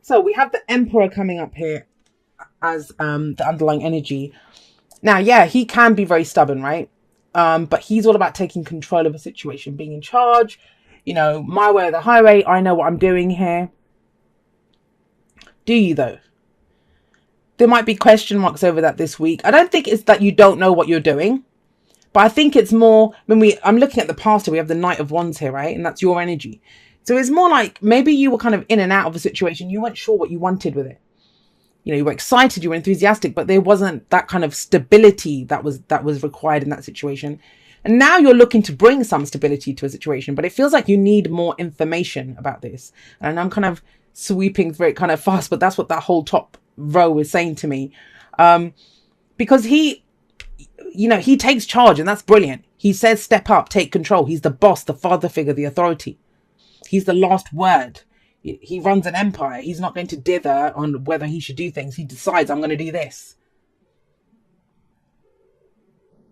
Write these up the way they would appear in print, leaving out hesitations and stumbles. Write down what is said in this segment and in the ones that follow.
So we have the Emperor coming up here as the underlying energy. Now, yeah, he can be very stubborn, right? But he's all about taking control of a situation, being in charge. You know, my way or the highway. I know what I'm doing here. Do you though? There might be question marks over that this week. I don't think it's that you don't know what you're doing, but I think it's more I'm looking at the past here, we have the Knight of Wands here, right? And that's your energy. So it's more like maybe you were kind of in and out of a situation. You weren't sure what you wanted with it. You know, you were excited, you were enthusiastic, but there wasn't that kind of stability that was required in that situation. And now you're looking to bring some stability to a situation, but it feels like you need more information about this. And I'm kind of sweeping through it kind of fast, but that's what that whole top row is saying to me. Because he takes charge, and that's brilliant. He says, step up, take control. He's the boss, the father figure, the authority. He's the last word. He runs an empire. He's not going to dither on whether he should do things. He decides, I'm going to do this.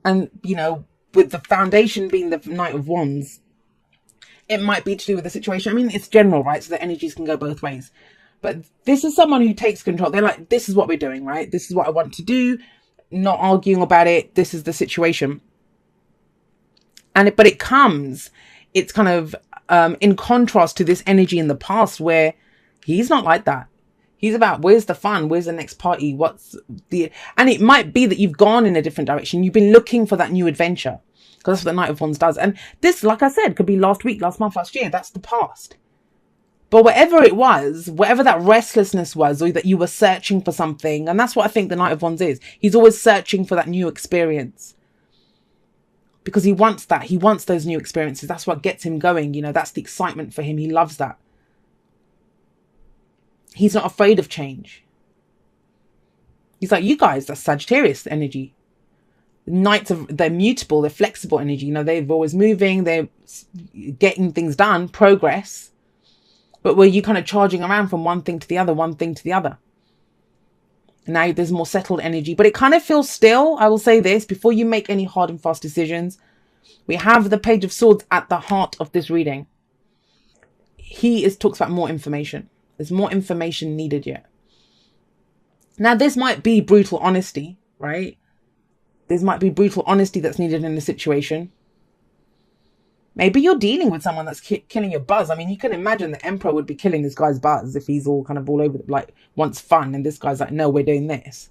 And, you know, with the foundation being the Knight of Wands, it might be to do with the situation. I mean, it's general, right? So the energies can go both ways. But this is someone who takes control. They're like, this is what we're doing, right? This is what I want to do. Not arguing about it. This is the situation. But it's kind of in contrast to this energy in the past where he's not like that. He's about, where's the fun? Where's the next party? And it might be that you've gone in a different direction. You've been looking for that new adventure, because that's what the Knight of Wands does. And this, like I said, could be last week, last month, last year. That's the past. But whatever it was, whatever that restlessness was, or that you were searching for something, and that's what I think the Knight of Wands is. He's always searching for that new experience. Because he wants that. He wants those new experiences. That's what gets him going. You know, that's the excitement for him. He loves that. He's not afraid of change. He's like, you guys, that's Sagittarius energy. They're mutable, they're flexible energy. You know, they're always moving, they're getting things done, progress. But were you kind of charging around from one thing to the other, one thing to the other? Now there's more settled energy, but it kind of feels still. I will say this, before you make any hard and fast decisions, we have the Page of Swords at the heart of this reading. Talks about more information. There's more information needed yet. Now, this might be brutal honesty, right? This might be brutal honesty that's needed in the situation. Maybe you're dealing with someone that's killing your buzz. I mean, you can imagine the Emperor would be killing this guy's buzz if he's all kind of all over, like, wants fun. And this guy's like, no, we're doing this.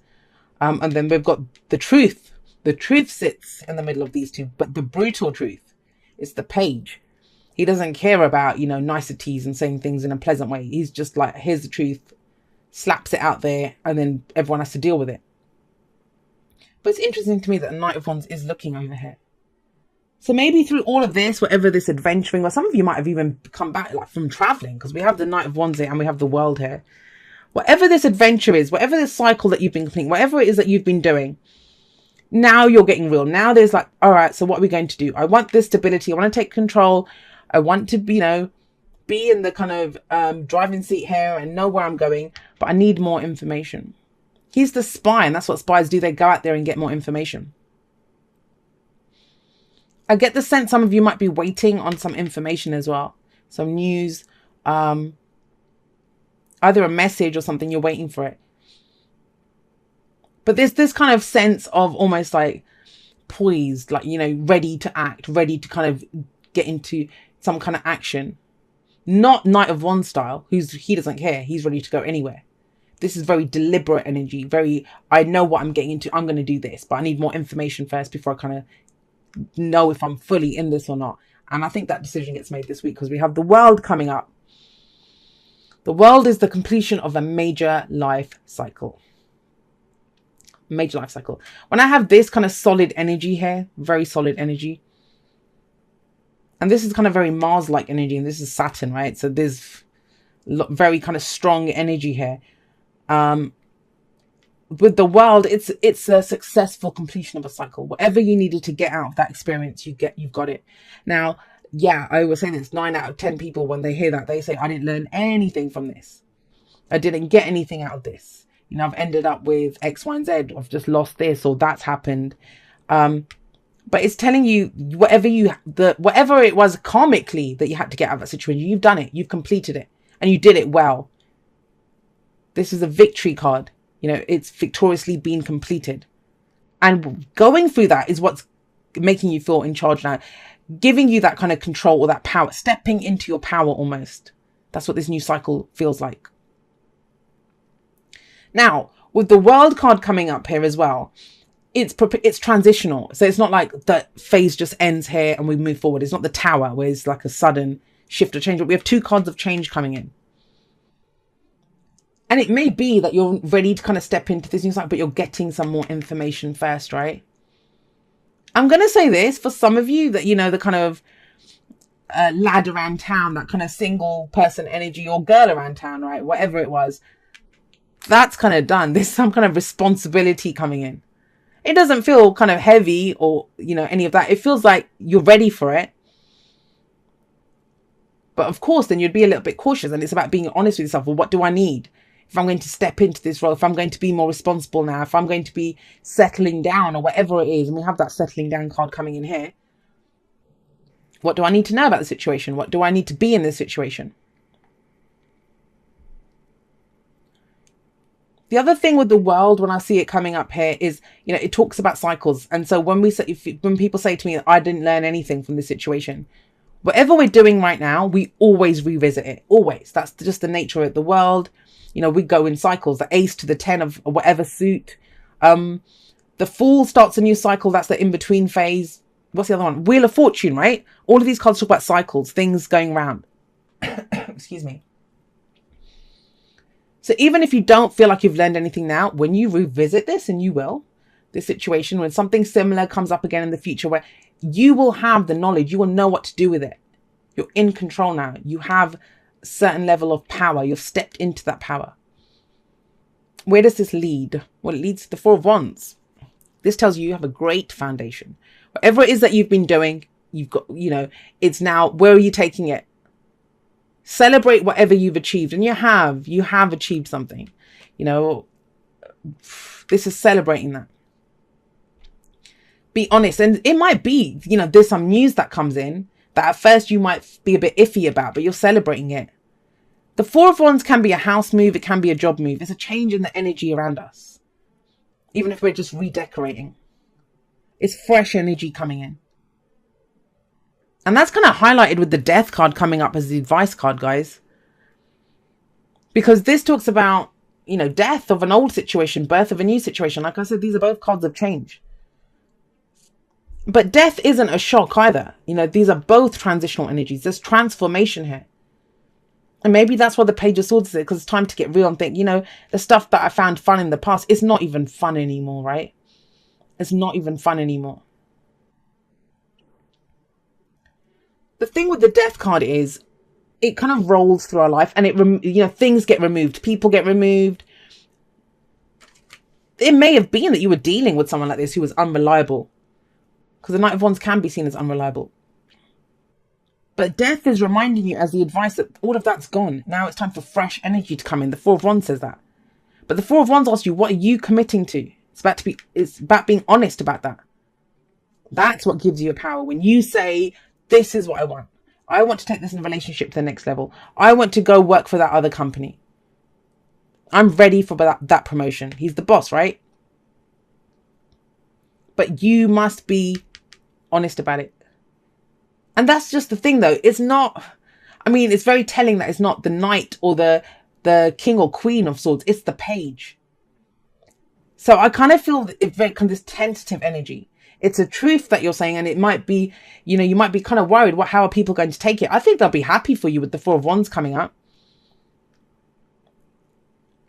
And then we've got the truth. The truth sits in the middle of these two. But the brutal truth is the Page. He doesn't care about, you know, niceties and saying things in a pleasant way. He's just like, here's the truth. Slaps it out there. And then everyone has to deal with it. But it's interesting to me that the Knight of Wands is looking over here. So maybe through all of this, whatever this adventuring, or some of you might have even come back like from traveling, because we have the Knight of Wands here and we have the World here. Whatever this adventure is, whatever this cycle that you've been completing, whatever it is that you've been doing, now you're getting real. Now there's like, all right, so what are we going to do? I want this stability. I want to take control. I want to, you know, be in the kind of driving seat here and know where I'm going, but I need more information. He's the spy, and that's what spies do. They go out there and get more information. I get the sense some of you might be waiting on some information as well. Some news, either a message or something, you're waiting for it. But there's this kind of sense of almost like poised, like, you know, ready to act, ready to kind of get into some kind of action. Not Knight of Wands style, he doesn't care. He's ready to go anywhere. This is very deliberate energy. I know what I'm getting into. I'm going to do this, but I need more information first before I kind of know if I'm fully in this or not. And I think that decision gets made this week because we have the World coming up. The World is the completion of a major life cycle. Major life cycle. When I have this kind of solid energy here, very solid energy, and this is kind of very Mars-like energy, and this is Saturn, right? So there's very kind of strong energy here. With the World, it's a successful completion of a cycle. Whatever you needed to get out of that experience, you've got it. Now, yeah, I always say this, 9 out of 10 people, when they hear that, they say, I didn't learn anything from this. I didn't get anything out of this. You know, I've ended up with X, Y, and Z. I've just lost this, or that's happened. But it's telling you whatever it was karmically that you had to get out of that situation, you've done it, you've completed it, and you did it well. This is a victory card. You know, it's victoriously been completed. And going through that is what's making you feel in charge now, giving you that kind of control or that power, stepping into your power almost. That's what this new cycle feels like. Now, with the World card coming up here as well, it's transitional. So it's not like the phase just ends here and we move forward. It's not the Tower where it's like a sudden shift or change, but we have 2 cards of change coming in. And it may be that you're ready to kind of step into this new cycle, but you're getting some more information first, right? I'm going to say this for some of you that, you know, the kind of lad around town, that kind of single person energy, or girl around town, right? Whatever it was, that's kind of done. There's some kind of responsibility coming in. It doesn't feel kind of heavy or, you know, any of that. It feels like you're ready for it. But of course, then you'd be a little bit cautious, and it's about being honest with yourself. Well, what do I need? If I'm going to step into this role, if I'm going to be more responsible now, if I'm going to be settling down or whatever it is, and we have that settling down card coming in here. What do I need to know about the situation? What do I need to be in this situation? The other thing with the World, when I see it coming up here, is, you know, it talks about cycles. And so when when people say to me, I didn't learn anything from this situation, whatever we're doing right now, we always revisit it. Always. That's just the nature of it. The World, you know, we go in cycles. The Ace to the 10 of whatever suit. The Fool starts a new cycle. That's the in-between phase. What's the other one? Wheel of Fortune, right? All of these cards talk about cycles, things going round. Excuse me. So even if you don't feel like you've learned anything now, when you revisit this, and you will, this situation, when something similar comes up again in the future, where you will have the knowledge, you will know what to do with it. You're in control now. You have a certain level of power. You've stepped into that power. Where does this lead? Well, it leads to the 4 of Wands. This tells you have a great foundation. Whatever it is that you've been doing, you've got, you know, it's now, where are you taking it? Celebrate whatever you've achieved. And you have achieved something. You know, this is celebrating that. Be honest. And it might be, you know, there's some news that comes in that at first you might be a bit iffy about, but you're celebrating it. The 4 of Wands can be a house move. It can be a job move. It's a change in the energy around us. Even if we're just redecorating. It's fresh energy coming in. And that's kind of highlighted with the Death card coming up as the advice card, guys. Because this talks about, you know, death of an old situation, birth of a new situation. Like I said, these are both cards of change. But death isn't a shock either. You know, these are both transitional energies. There's transformation here. And maybe that's what the Page of Swords is, because it's time to get real and think, you know, the stuff that I found fun in the past, it's not even fun anymore, right? It's not even fun anymore. The thing with the Death card is it kind of rolls through our life, and you know, things get removed. People get removed. It may have been that you were dealing with someone like this who was unreliable, because the Knight of Wands can be seen as unreliable. But Death is reminding you as the advice that all of that's gone. Now it's time for fresh energy to come in. The 4 of Wands says that. But the 4 of Wands asks you, what are you committing to? It's about being honest about that. That's what gives you a power. When you say, this is what I want. I want to take this in relationship to the next level. I want to go work for that other company. I'm ready for that promotion. He's the boss, right? But you must be honest about it. And that's just the thing, though. It's not, I mean, it's very telling that it's not the Knight or the King or Queen of Swords. It's the Page. So I kind of feel it's very kind of this tentative energy. It's a truth that you're saying, and it might be, you know, you might be kind of worried, how are people going to take it? I think they'll be happy for you with the 4 of Wands coming up.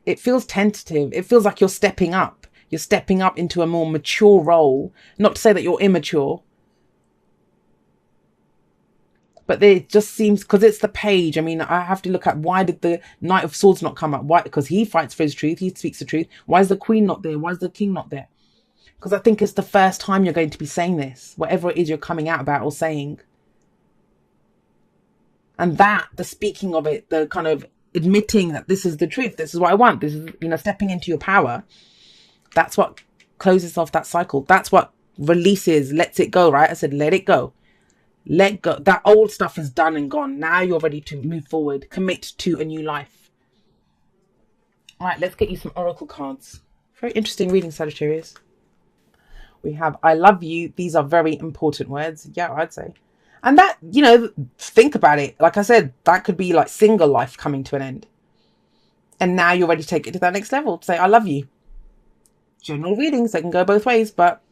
It feels tentative. It feels like you're stepping up. You're stepping up into a more mature role. Not to say that you're immature. But it just seems, because it's the Page. I mean, I have to look at, why did the Knight of Swords not come up? Why? Because he fights for his truth. He speaks the truth. Why is the Queen not there? Why is the King not there? Because I think it's the first time you're going to be saying this. Whatever it is you're coming out about or saying. And that, the speaking of it, the kind of admitting that this is the truth. This is what I want. This is, you know, stepping into your power. That's what closes off that cycle. That's what releases, lets it go, right? I said, let it go. Let go. That old stuff is done and gone. Now you're ready to move forward. Commit to a new life. All right, let's get you some oracle cards. Very interesting reading, Sagittarius. We have I love you. These are very important words. Yeah, I'd say. And that, think about it. Like I said, that could be like single life coming to an end. And now you're ready to take it to that next level. To say, I love you. General readings, they can go both ways, but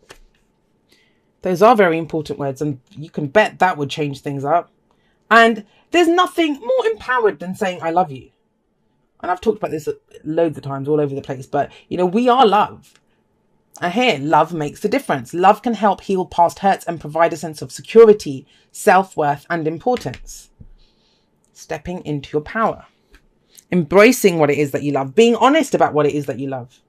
those are very important words. And you can bet that would change things up. And there's nothing more empowered than saying, I love you. And I've talked about this loads of times all over the place, but we are love. And here, love makes a difference. Love can help heal past hurts and provide a sense of security, self-worth, and importance. Stepping into your power. Embracing what it is that you love. Being honest about what it is that you love.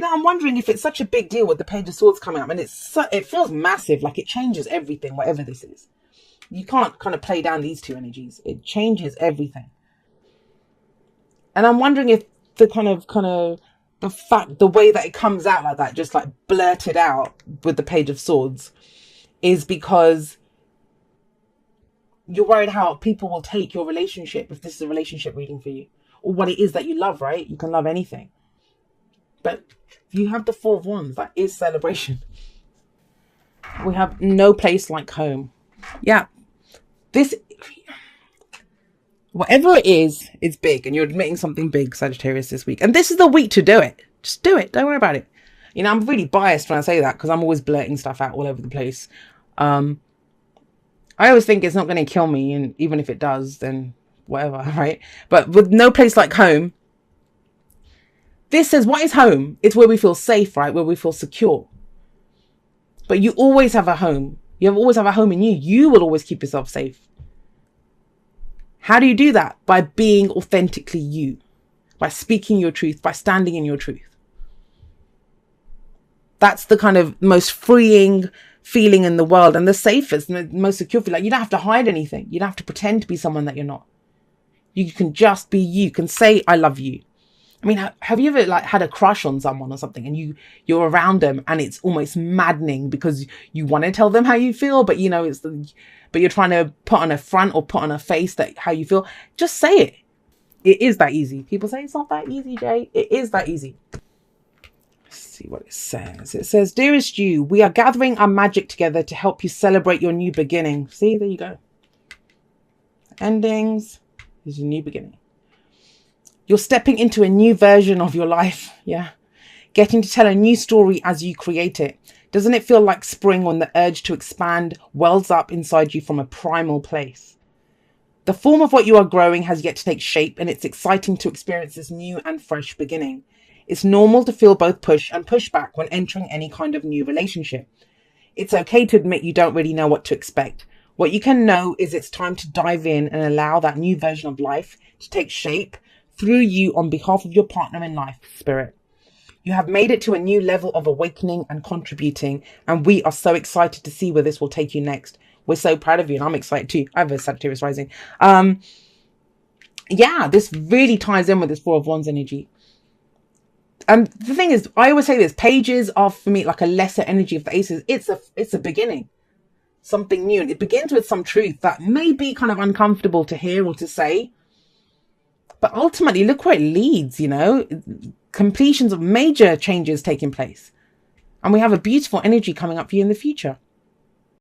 I'm wondering if it's such a big deal with the Page of Swords coming up. And it feels massive, like it changes everything, whatever this is. You can't kind of play down these two energies. It changes everything. And I'm wondering if the way that it comes out like that, just like blurted out with the Page of Swords, is because you're worried how people will take your relationship if this is a relationship reading for you, or what it is that you love, right? You can love anything. But you have the Four of Wands. That is celebration. We have no place like home. Yeah. Whatever it is, it's big. And you're admitting something big, Sagittarius, this week. And this is the week to do it. Just do it. Don't worry about it. I'm really biased when I say that because I'm always blurting stuff out all over the place. I always think it's not going to kill me. And even if it does, then whatever, right? But with no place like home, this says, what is home? It's where we feel safe, right? Where we feel secure. But you always have a home. Always have a home in you. You will always keep yourself safe. How do you do that? By being authentically you. By speaking your truth. By standing in your truth. That's the kind of most freeing feeling in the world. And the safest and the most secure feeling. Like you don't have to hide anything. You don't have to pretend to be someone that you're not. You can just be you. You can say, I love you. I mean, have you ever had a crush on someone or something and you're around them and it's almost maddening because you want to tell them how you feel, but but you're trying to put on a front or put on a face that how you feel. Just say it. It is that easy. People say it's not that easy, Jay. It is that easy. Let's see what it says. It says, dearest you, we are gathering our magic together to help you celebrate your new beginning. See, there you go. Endings is a new beginning. You're stepping into a new version of your life. Yeah. Getting to tell a new story as you create it. Doesn't it feel like spring when the urge to expand wells up inside you from a primal place? The form of what you are growing has yet to take shape, and it's exciting to experience this new and fresh beginning. It's normal to feel both push and pushback when entering any kind of new relationship. It's okay to admit you don't really know what to expect. What you can know is it's time to dive in and allow that new version of life to take shape through you on behalf of your partner in life, spirit. You have made it to a new level of awakening and contributing, and we are so excited to see where this will take you next. We're so proud of you, and I'm excited too. I have a Sagittarius rising. Yeah, this really ties in with this Four of Wands energy. And the thing is, I always say this, pages are for me like a lesser energy of the aces. It's a beginning, something new. And it begins with some truth that may be kind of uncomfortable to hear or to say. But ultimately, look where it leads, completions of major changes taking place. And we have a beautiful energy coming up for you in the future.